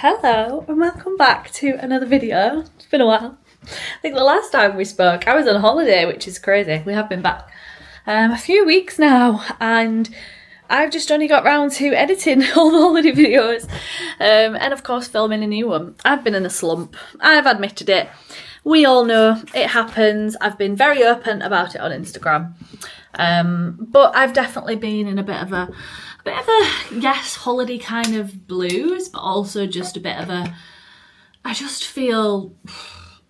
Hello and welcome back to another video. It's been a while. I think the last time we spoke I was on holiday, which is crazy. We have been back a few weeks now and I've just only got round to editing all the holiday videos and of course filming a new one. I've been in a slump. I've admitted it. We all know it happens. I've been very open about it on Instagram. But I've definitely been in a bit of a yes, holiday kind of blues, but also just a bit of I just feel,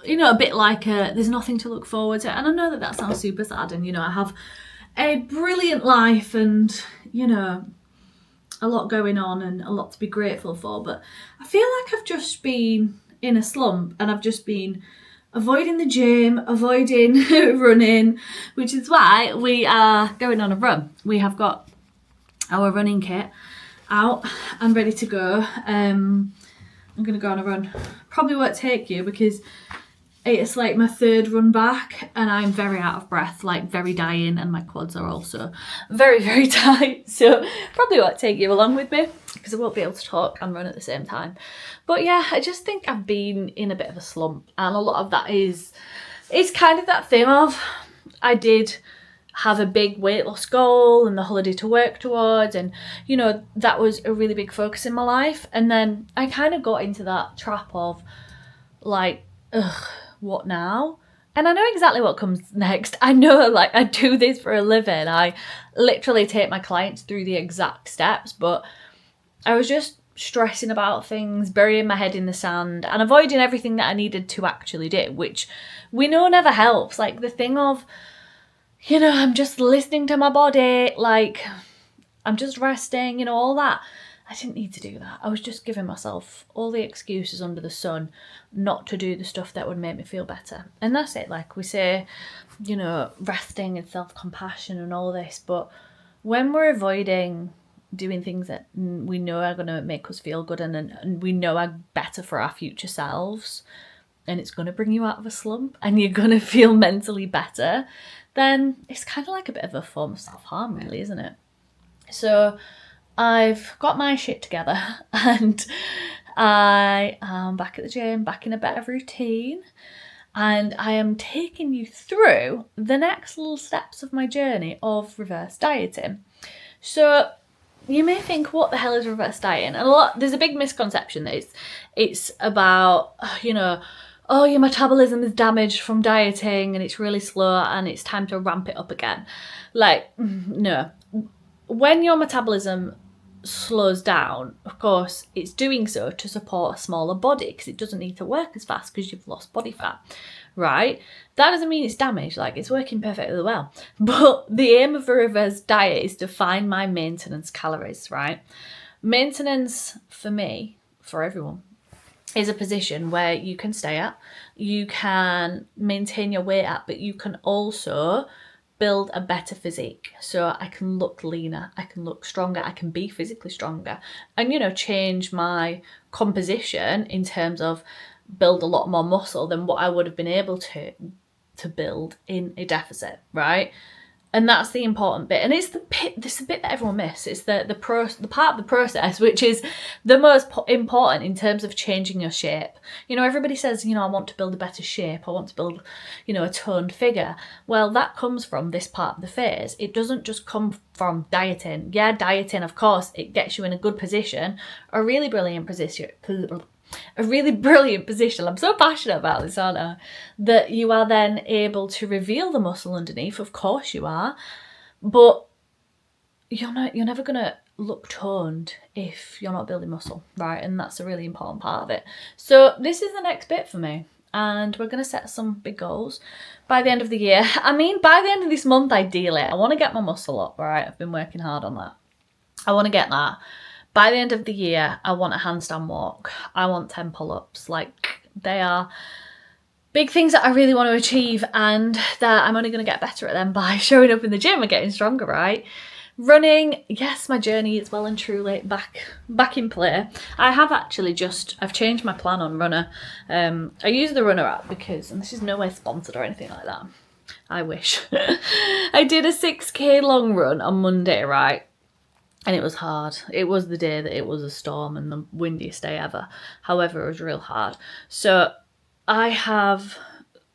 a bit like there's nothing to look forward to. And I know that sounds super sad, and I have a brilliant life and a lot going on and a lot to be grateful for, but I feel like I've just been in a slump and I've just been avoiding the gym, avoiding running, which is why we are going on a run. We have got our running kit out and ready to go. I'm going to go on a run. Probably won't take you because it's like my third run back and I'm very out of breath, like very dying, and my quads are also very, very tight. So probably won't take you along with me because I won't be able to talk and run at the same time. But yeah, I just think I've been in a bit of a slump, and a lot of that is kind of that thing of I did have a big weight loss goal and the holiday to work towards, and that was a really big focus in my life, and then I kind of got into that trap of like, ugh, what now? And I know exactly what comes next. I know, like, I do this for a living. I literally take my clients through the exact steps, but I was just stressing about things, burying my head in the sand and avoiding everything that I needed to actually do, which we know never helps. Like the thing of, I'm just listening to my body, like I'm just resting, all that. I didn't need to do that. I was just giving myself all the excuses under the sun not to do the stuff that would make me feel better. And that's it. Like we say, resting and self-compassion and all this, but when we're avoiding doing things that we know are going to make us feel good and we know are better for our future selves, and it's going to bring you out of a slump and you're going to feel mentally better, then it's kind of like a bit of a form of self-harm, really, isn't it? So I've got my shit together and I am back at the gym, back in a better routine, and I am taking you through the next little steps of my journey of reverse dieting. So you may think, what the hell is reverse dieting? And there's a big misconception that it's about, oh, your metabolism is damaged from dieting and it's really slow and it's time to ramp it up again. Like, no. When your metabolism slows down, of course, it's doing so to support a smaller body because it doesn't need to work as fast because you've lost body fat, right? That doesn't mean it's damaged, like it's working perfectly well. But the aim of a reverse diet is to find my maintenance calories, right? Maintenance for me, for everyone, is a position where you can stay at, you can maintain your weight at, but you can also build a better physique. So I can look leaner, I can look stronger, I can be physically stronger, and change my composition in terms of build a lot more muscle than what I would have been able to build in a deficit, right? And that's the important bit. And it's the bit that everyone misses. It's the part of the process, which is the most important in terms of changing your shape. Everybody says, I want to build a better shape. I want to build, a toned figure. Well, that comes from this part of the phase. It doesn't just come from dieting. Yeah, dieting, of course, it gets you in a good position, a really brilliant position. I'm so passionate about this, aren't I? That you are then able to reveal the muscle underneath. Of course you are, but you're never gonna look toned if you're not building muscle, right? And that's a really important part of it. So this is the next bit for me, and we're gonna set some big goals by the end of the year. I mean, by the end of this month, ideally, I want to get my muscle up, right? I've been working hard on that. I want to get that. By the end of the year, I want a handstand walk. I want 10 pull-ups. Like, they are big things that I really want to achieve, and that I'm only going to get better at them by showing up in the gym and getting stronger, right? Running, yes, my journey is well and truly back in play. I have actually I've changed my plan on Runner. I use the Runner app because, and this is nowhere sponsored or anything like that. I wish. I did a 6K long run on Monday, right? and it was hard. It was the day that it was a storm and the windiest day ever. However, it was real hard. So I have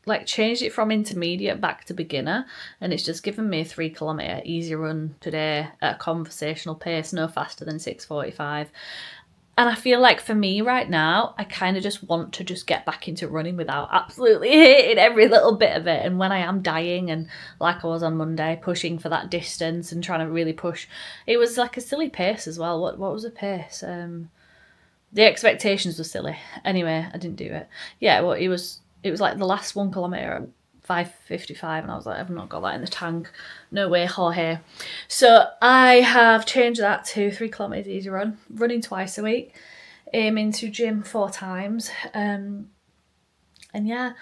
like changed it from intermediate back to beginner, and it's just given me a 3 kilometre easy run today at a conversational pace, no faster than 6:45. And I feel like for me right now, I kind of just want to just get back into running without absolutely hating every little bit of it. And when I am dying, and like I was on Monday, pushing for that distance and trying to really push, it was like a silly pace as well. What was the pace? The expectations were silly. Anyway, I didn't do it. Yeah, well, it was like the last 1 kilometre at 5:55, and I was like, I've not got that in the tank. No way, Jorge. So I have changed that to 3 kilometres easy run, running twice a week, aiming to gym 4 times. And yeah,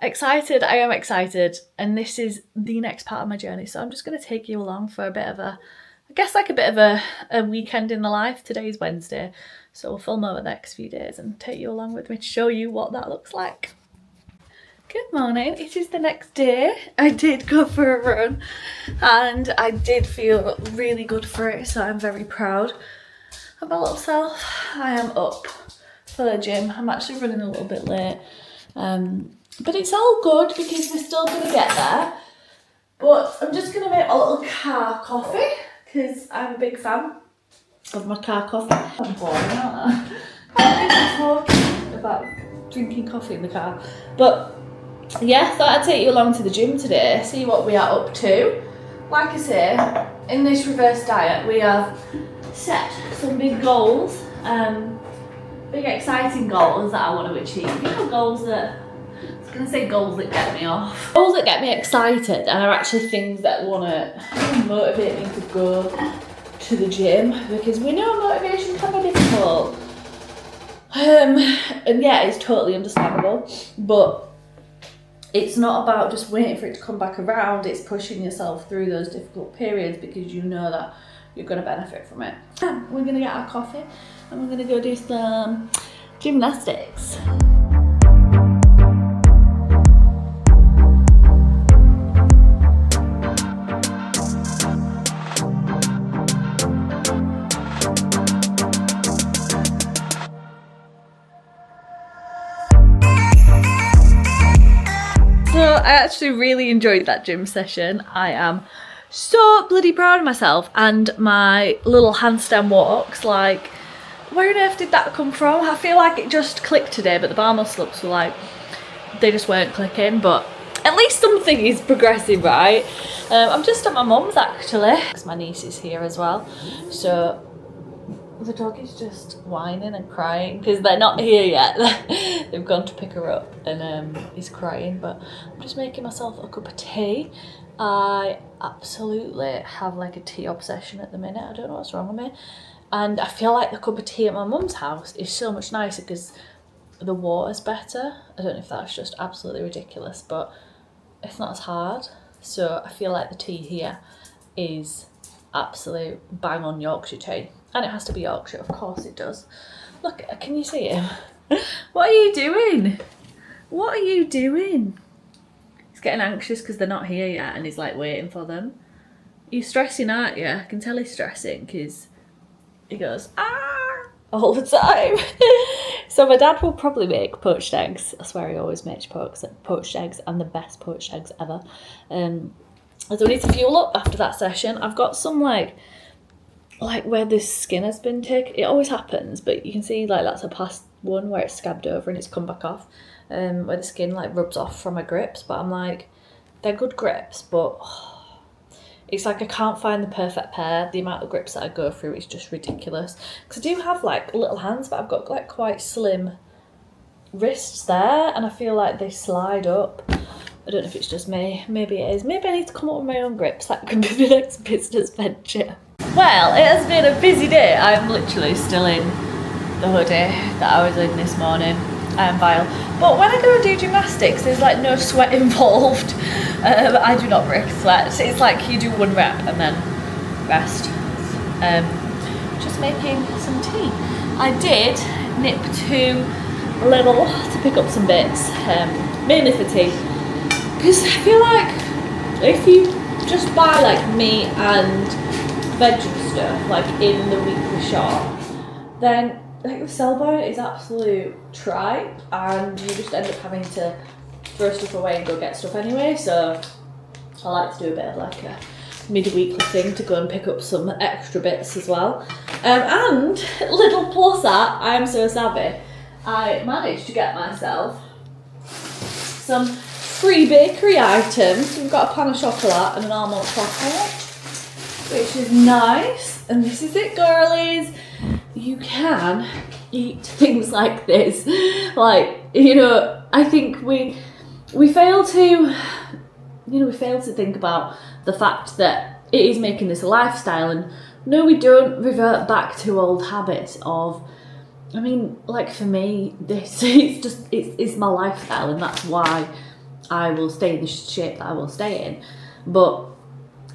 excited. I am excited. And this is the next part of my journey. So I'm just going to take you along for a bit of a, I guess like a bit of a weekend in the life. Today's Wednesday. So we'll film over the next few days and take you along with me to show you what that looks like. Good morning, it is the next day. I did go for a run and I did feel really good for it, so I'm very proud of my little self. I am up for the gym. I'm actually running a little bit late, but it's all good because we're still going to get there. But I'm just going to make a little car coffee because I'm a big fan of my car coffee. I'm boring, aren't I? I'm talking about drinking coffee in the car, but yeah, thought I'd take you along to the gym today, see what we are up to. Like I say, in this reverse diet, we have set some big goals, big exciting goals that I want to achieve. You know, goals that, I was going to say goals that get me off. Goals that get me excited and are actually things that want to motivate me to go to the gym, because we know motivation can be difficult. And yeah, it's totally understandable, but it's not about just waiting for it to come back around. It's pushing yourself through those difficult periods because you know that you're going to benefit from it. We're going to get our coffee and we're going to go do some gymnastics. I actually really enjoyed that gym session. I am so bloody proud of myself and my little handstand walks. Like, where on earth did that come from? I feel like it just clicked today, but the bar muscle ups were like, they just weren't clicking, but at least something is progressing, right? I'm just at my mum's actually, because my niece is here as well. So the dog is just whining and crying because they're not here yet. They've gone to pick her up and he's crying, but I'm just making myself a cup of tea. I absolutely have like a tea obsession at the minute. I don't know what's wrong with me. And I feel like the cup of tea at my mum's house is so much nicer because the water's better. I don't know if that's just absolutely ridiculous, but it's not as hard. So I feel like the tea here is absolute bang on Yorkshire tea. And it has to be Yorkshire, of course it does. Look, can you see him? What are you doing? What are you doing? He's getting anxious because they're not here yet and he's like waiting for them. You're stressing, aren't you? I can tell he's stressing because he goes, ah, all the time. So my dad will probably make poached eggs. I swear he always makes poached eggs and the best poached eggs ever. So we need to fuel up after that session. I've got some like where the skin has been taken. It always happens, but you can see like that's a past one where it's scabbed over and it's come back off, where the skin like rubs off from my grips. But I'm like, they're good grips, but it's like I can't find the perfect pair. The amount of grips that I go through is just ridiculous. Because I do have like little hands, but I've got like quite slim wrists there, and I feel like they slide up. I don't know if it's just me. Maybe it is. Maybe I need to come up with my own grips. That could be the next business venture. Well, it has been a busy day. I'm literally still in the hoodie that I was in this morning. I am vile. But when I go and do gymnastics, there's like no sweat involved. I do not break sweat. It's like you do 1 rep and then rest. Just making some tea. I did nip to Lidl to pick up some bits, mainly for tea. Because I feel like if you just buy like meat and veg stuff, like in the weekly shop, then like the sell-by is absolute tripe, and you just end up having to throw stuff away and go get stuff anyway. So I like to do a bit of like a mid-weekly thing to go and pick up some extra bits as well. And little plus that, I am so savvy, I managed to get myself some free bakery items. So we've got a pan of chocolate and an almond croissant, which is nice. And this is it, girlies. You can eat things like this. Like, you know, I think we fail to, we fail to think about the fact that it is making this a lifestyle. And no, we don't revert back to old habits of, I mean, like for me, it's my lifestyle, and that's why I will stay in the shape that I will stay in. But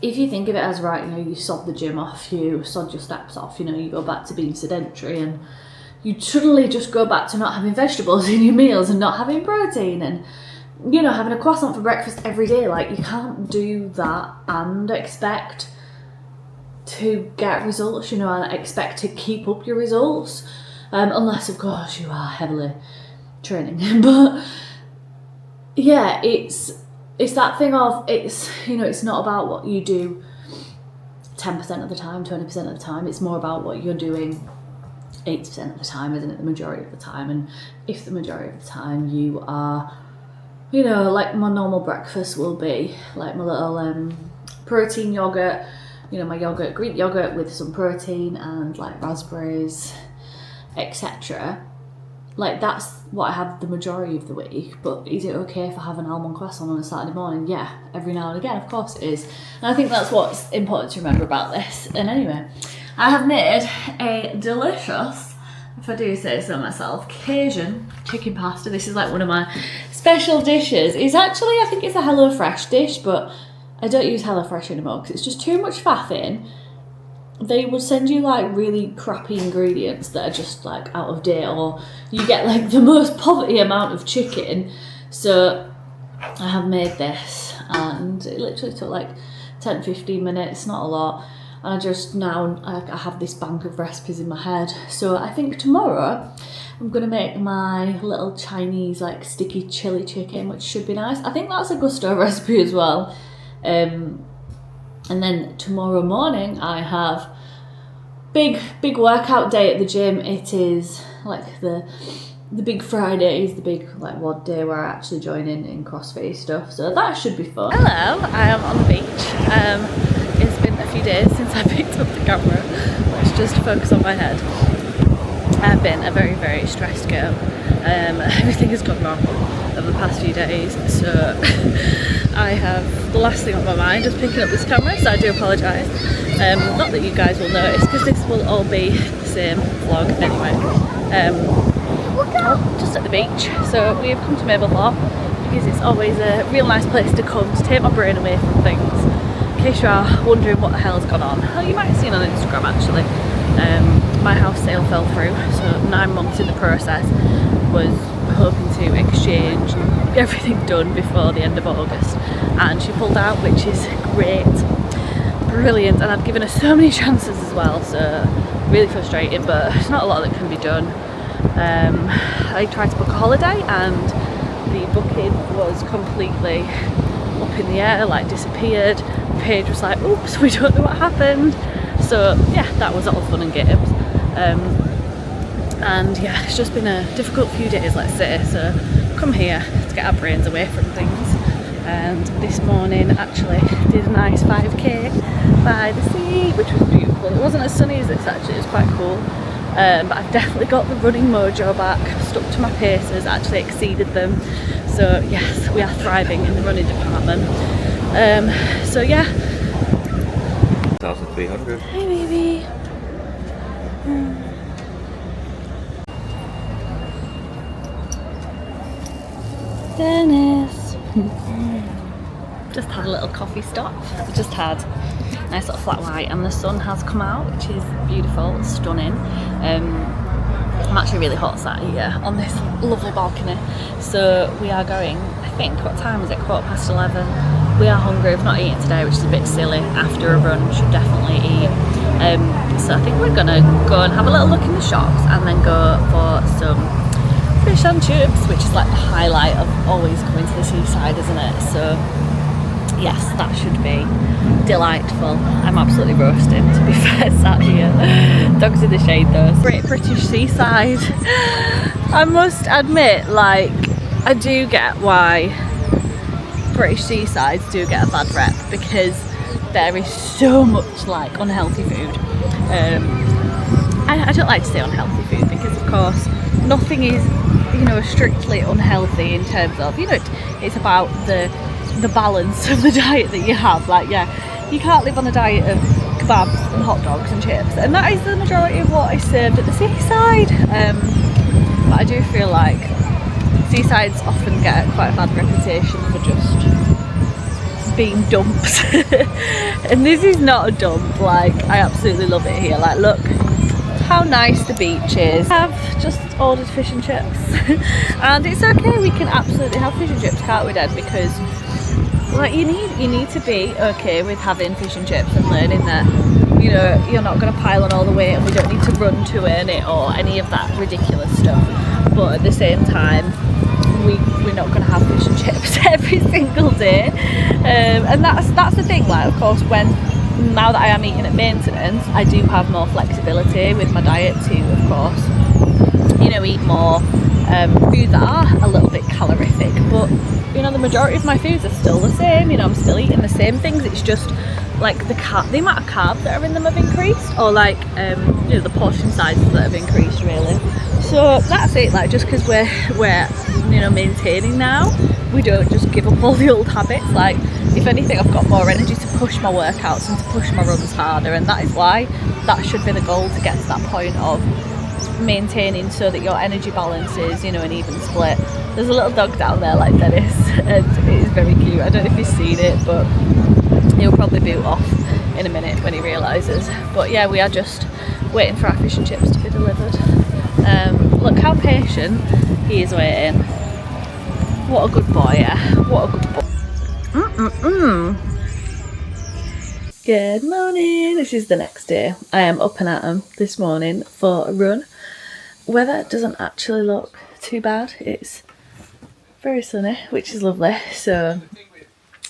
if you think of it as, right, you sod the gym off, you sod your steps off, you go back to being sedentary, and you suddenly just go back to not having vegetables in your meals and not having protein, and having a croissant for breakfast every day. Like, you can't do that and expect to get results, and expect to keep up your results, unless of course you are heavily training. But yeah, it's that thing of, it's not about what you do 10% of the time, 20% of the time. It's more about what you're doing 80% of the time, isn't it? The majority of the time. And if the majority of the time you are, like my normal breakfast will be like my little protein yogurt, my yogurt, Greek yogurt with some protein and like raspberries, etc. Like, that's what I have the majority of the week. But is it okay if I have an almond croissant on a Saturday morning? Yeah, every now and again, of course it is. And I think that's what's important to remember about this. And anyway, I have made a delicious, if I do say so myself, Cajun chicken pasta. This is like one of my special dishes. It's actually, I think it's a HelloFresh dish, but I don't use HelloFresh anymore because it's just too much faffing. They would send you like really crappy ingredients that are just like out of date, or you get like the most poverty amount of chicken. So I have made this, and it literally took like 10-15 minutes, not a lot. And I have this bank of recipes in my head. So I think tomorrow I'm gonna make my little Chinese like sticky chili chicken, which should be nice. I think that's a gusto recipe as well. And then tomorrow morning I have big workout day at the gym. It is like the big Fridays, the big like WOD day where I actually join in CrossFit stuff. So that should be fun. Hello, I am on the beach. It's been a few days since I picked up the camera. Let's just focus on my head. I've been a very, very stressed girl. Everything has gone wrong over the past few days, so I have the last thing on my mind is picking up this camera, so I do apologise. Not that you guys will notice, because this will all be the same vlog anyway. Just at the beach, so we have come to Mablethorpe because it's always a real nice place to come to take my brain away from things. In case you are wondering what the hell's gone on, well, you might have seen on Instagram actually. My house sale fell through, so 9 months in the process. Was hoping to exchange and get everything done before the end of August, and she pulled out, which is great, brilliant, and I've given her so many chances as well, so really frustrating, but there's not a lot that can be done. I tried to book a holiday and the booking was completely up in the air, like disappeared. The page was like, oops, we don't know what happened. So yeah, that was all fun and games. And yeah, it's just been a difficult few days, let's say, so come here to get our brains away from things. And this morning actually did a nice 5k by the sea, which was beautiful. It wasn't as sunny as this actually, it was quite cool. But I've definitely got the running mojo back, stuck to my paces, actually exceeded them. So yes, we are thriving in the running department. So yeah. 1,300. Hey baby. Dennis. Just had a little coffee stop. Just had a nice little flat white, and the sun has come out, which is beautiful, stunning. I'm actually really hot sat here on this lovely balcony. So we are going, I think, what time is it? 11:15. we are hungry. We've not eaten today, which is a bit silly. After a run, should definitely eat. So I think we're gonna go and have a little look in the shops and then go for some fish and chips, which is like the highlight of always coming to the seaside, isn't it? So yes, that should be delightful. I'm absolutely roasting, to be fair, sat here. Dogs in the shade though. Great British seaside. I must admit, like, I do get why British seasides do get a bad rep, because there is so much like unhealthy food. I don't like to say unhealthy food because of course nothing is, you know, strictly unhealthy in terms of, you know, it's about the balance of the diet that you have. Like, yeah, you can't live on a diet of kebabs and hot dogs and chips, and that is the majority of what is served at the seaside. But I do feel like seasides often get quite a bad reputation for just being dumps. And this is not a dump. Like, I absolutely love it here. Like, look how nice the beach is. I've just ordered fish and chips. And it's okay, we can absolutely have fish and chips, can't we, Dad? Because like, you need to be okay with having fish and chips and learning that, you know, you're not going to pile on all the weight and we don't need to run to earn it or any of that ridiculous stuff. But at the same time, we're not going to have fish and chips every single day. And that's the thing. Like, of course, now that I am eating at maintenance, I do have more flexibility with my diet to, of course, you know, eat more foods that are a little bit calorific, but you know, the majority of my foods are still the same. You know, I'm still eating the same things. It's just like the amount of carbs that are in them have increased, or like you know, the portion sizes that have increased, really. So that's it. Like, just because we're you know, maintaining now, we don't just give up all the old habits. Like, if anything, I've got more energy to push my workouts and to push my runs harder, and that is why that should be the goal, to get to that point of maintaining so that your energy balance is, you know, an even split. There's a little dog down there like Dennis, and it is very cute. I don't know if you've seen it, but he'll probably boot off in a minute when he realises. But yeah, we are just waiting for our fish and chips to be delivered. Look how patient he is waiting. What a good boy, yeah. What a good boy. Good morning. This is the next day. I am up and at 'em this morning for a run. Weather doesn't actually look too bad. It's very sunny, which is lovely. So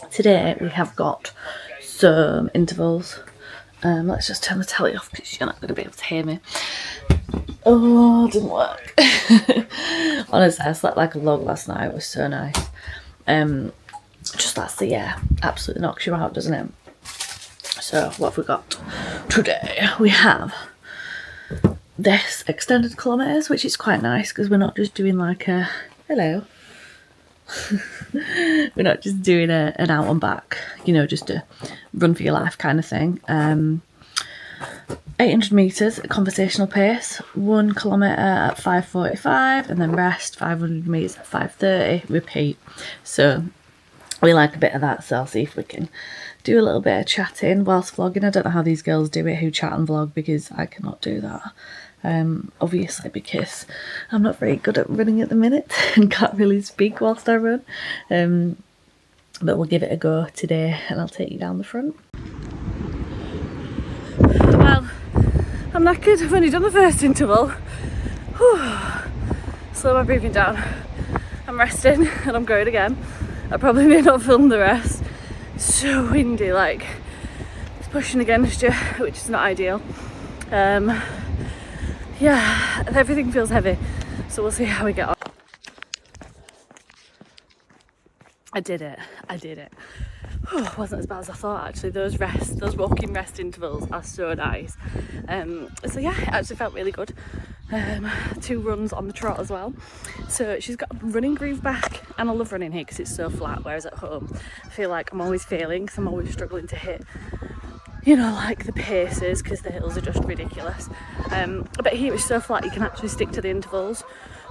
today we have got some intervals. Let's just turn the telly off because you're not going to be able to hear me. Oh, it didn't work. Honestly, I slept like a log last night. It was so nice. Just that's the, yeah, absolutely knocks you out, doesn't it? So what have we got today? We have this extended kilometres, which is quite nice because we're not just doing like a, hello. We're not just doing an out and back, you know, just a run for your life kind of thing. 800 metres at conversational pace, 1 kilometre at 5:45, and then rest 500 metres at 5:30, repeat. So we like a bit of that, so I'll see if we can do a little bit of chatting whilst vlogging. I don't know how these girls do it who chat and vlog, because I cannot do that. Obviously because I'm not very good at running at the minute and can't really speak whilst I run. But we'll give it a go today and I'll take you down the front. Well, I'm knackered. I've only done the first interval. Whew. Slow my breathing down. I'm resting and I'm going again. I probably may not film the rest. It's so windy, like it's pushing against you, which is not ideal. Yeah, everything feels heavy, so we'll see how we get on. I did it. Whew, wasn't as bad as I thought, actually. Those walking rest intervals are so nice. So yeah, it actually felt really good. 2 runs on the trot as well. So she's got a running groove back, and I love running here because it's so flat, whereas at home I feel like I'm always failing because I'm always struggling to hit, you know, like the paces, because the hills are just ridiculous. But here it's so flat you can actually stick to the intervals.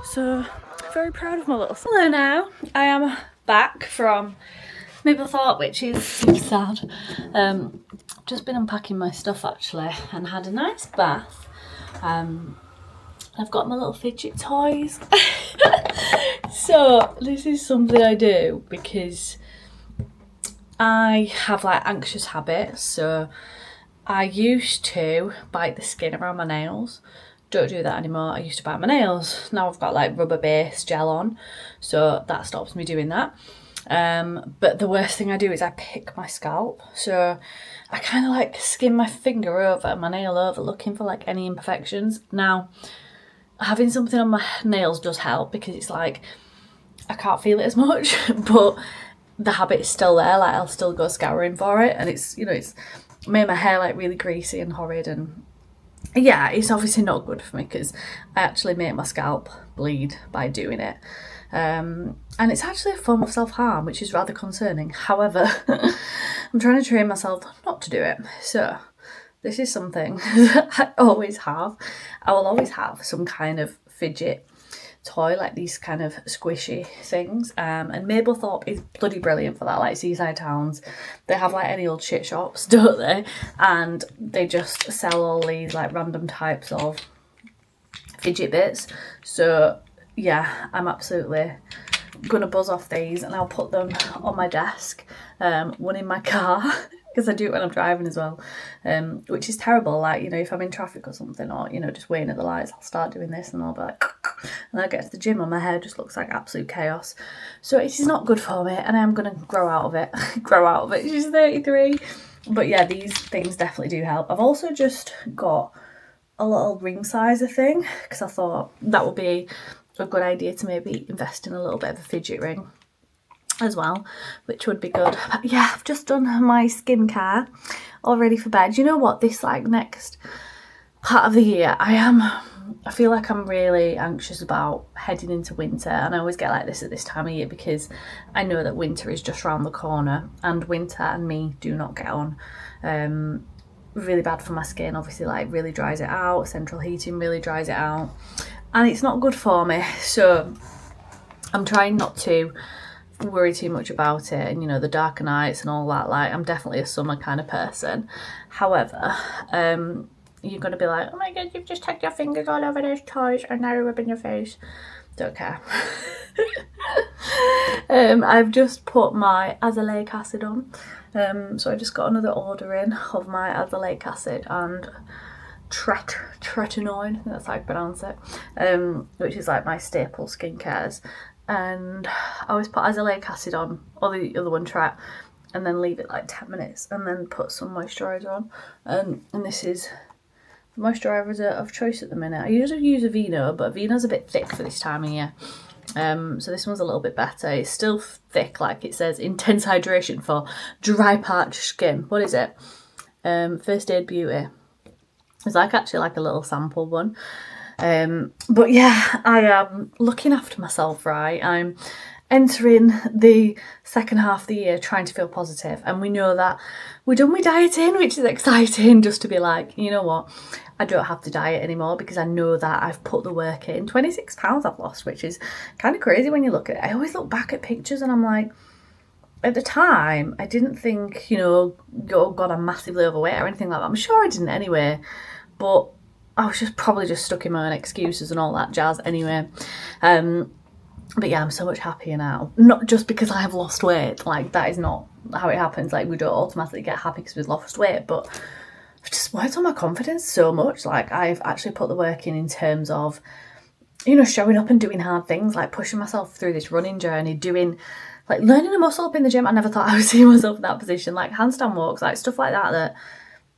So very proud of my little son. Hello now, I am back from Mablethorpe, which is super sad. Just been unpacking my stuff actually and had a nice bath. I've got my little fidget toys. So this is something I do because I have like anxious habits, so I used to bite the skin around my nails. Don't do that anymore. I used to bite my nails. Now I've got like rubber based gel on, so that stops me doing that. But the worst thing I do is I pick my scalp, so I kind of like skim my finger over, my nail over, looking for like any imperfections. Now, having something on my nails does help because it's like I can't feel it as much, but the habit is still there. Like I'll still go scouring for it, and it's, you know, it's made my hair like really greasy and horrid, and yeah, it's obviously not good for me because I actually make my scalp bleed by doing it. And it's actually a form of self-harm, which is rather concerning. However, I'm trying to train myself not to do it. So this is something I always have. I will always have some kind of fidget toy, like these kind of squishy things. And Mablethorpe is bloody brilliant for that, like seaside towns. They have like any old shit shops, don't they? And they just sell all these like random types of fidget bits. So yeah, I'm absolutely gonna buzz off these, and I'll put them on my desk, one in my car, because I do it when I'm driving as well, which is terrible. Like, you know, if I'm in traffic or something, or, you know, just waiting at the lights, I'll start doing this and I'll be like, and I get to the gym and my hair just looks like absolute chaos. So it is not good for me, and I am gonna grow out of it. She's 33. But yeah, these things definitely do help. I've also just got a little ring sizer thing because I thought that would be a good idea to maybe invest in a little bit of a fidget ring as well, which would be good. But yeah, I've just done my skincare, all ready for bed. You know what, this like next part of the year, I feel like I'm really anxious about heading into winter, and I always get like this at this time of year because I know that winter is just around the corner, and winter and me do not get on. Really bad for my skin, obviously, like really dries it out. Central heating really dries it out, and it's not good for me. So I'm trying not to worry too much about it, and, you know, the darker nights and all that. Like, I'm definitely a summer kind of person. However, you're going to be like, oh my god, you've just had your fingers all over those toys and now you're rubbing your face. Don't care. I've just put my azelaic acid on. So I just got another order in of my azelaic acid and tretinoin, I think that's how I pronounce it, which is like my staple skincares. And I always put azelaic acid on, or the other one, Tret, and then leave it like 10 minutes and then put some moisturiser on. And this is the moisturiser of choice at the minute. I usually use Aveeno, but Aveeno's a bit thick for this time of year. So this one's a little bit better. It's still thick, like it says, intense hydration for dry parched skin. What is it? First Aid Beauty. It's like actually like a little sample one. But yeah, I am looking after myself, right? I'm entering the second half of the year trying to feel positive, and we know that we're done with dieting, which is exciting, just to be like, you know what, I don't have to diet anymore because I know that I've put the work in. 26 pounds I've lost, which is kind of crazy when you look at it. I always look back at pictures and I'm like, at the time I didn't think, you know, oh god, I'm massively overweight or anything like that. I'm sure I didn't anyway, but I was just probably just stuck in my own excuses and all that jazz anyway. But yeah, I'm so much happier now. Not just because I have lost weight, like that is not how it happens. Like, we don't automatically get happy because we've lost weight, but I've just worked on my confidence so much. Like, I've actually put the work in terms of, you know, showing up and doing hard things, like pushing myself through this running journey, doing, like, learning a muscle up in the gym. I never thought I would see myself in that position, like handstand walks, like stuff like that, that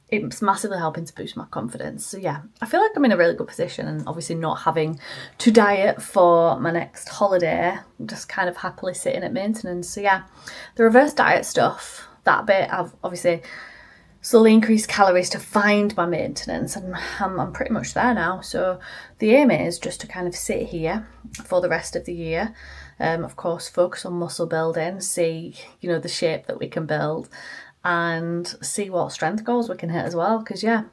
it's massively helping to boost my confidence. So yeah, I feel like I'm in a really good position, and obviously not having to diet for my next holiday, I'm just kind of happily sitting at maintenance. So yeah, the reverse diet stuff, that bit, I've obviously slowly increased calories to find my maintenance, and I'm pretty much there now. So the aim is just to kind of sit here for the rest of the year. Of course, focus on muscle building, see, you know, the shape that we can build, and see what strength goals we can hit as well. Because yeah,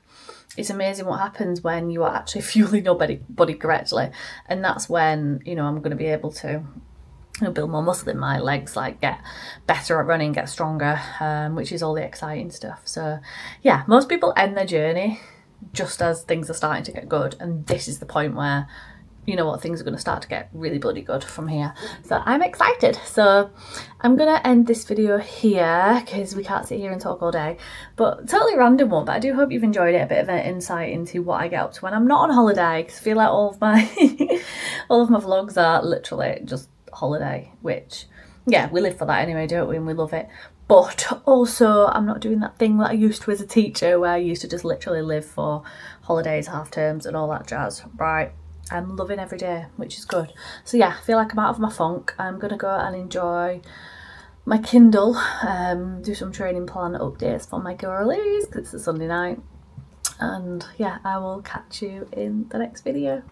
it's amazing what happens when you are actually fueling your body correctly, and that's when, you know, I'm going to be able to, you know, build more muscle in my legs, like get better at running, get stronger, which is all the exciting stuff. So yeah, most people end their journey just as things are starting to get good, and this is the point where you know what, things are going to start to get really bloody good from here. So I'm excited. So I'm going to end this video here because we can't sit here and talk all day. But totally random one, but I do hope you've enjoyed it. A bit of an insight into what I get up to when I'm not on holiday, because I feel like all of my all of my vlogs are literally just holiday, which, yeah, we live for that anyway, don't we? And we love it. But also, I'm not doing that thing that I used to as a teacher, where I used to just literally live for holidays, half terms and all that jazz. Right, I'm loving every day, which is good. So yeah, I feel like I'm out of my funk. I'm gonna go and enjoy my Kindle, do some training plan updates for my girlies, because it's a Sunday night. And yeah, I will catch you in the next video.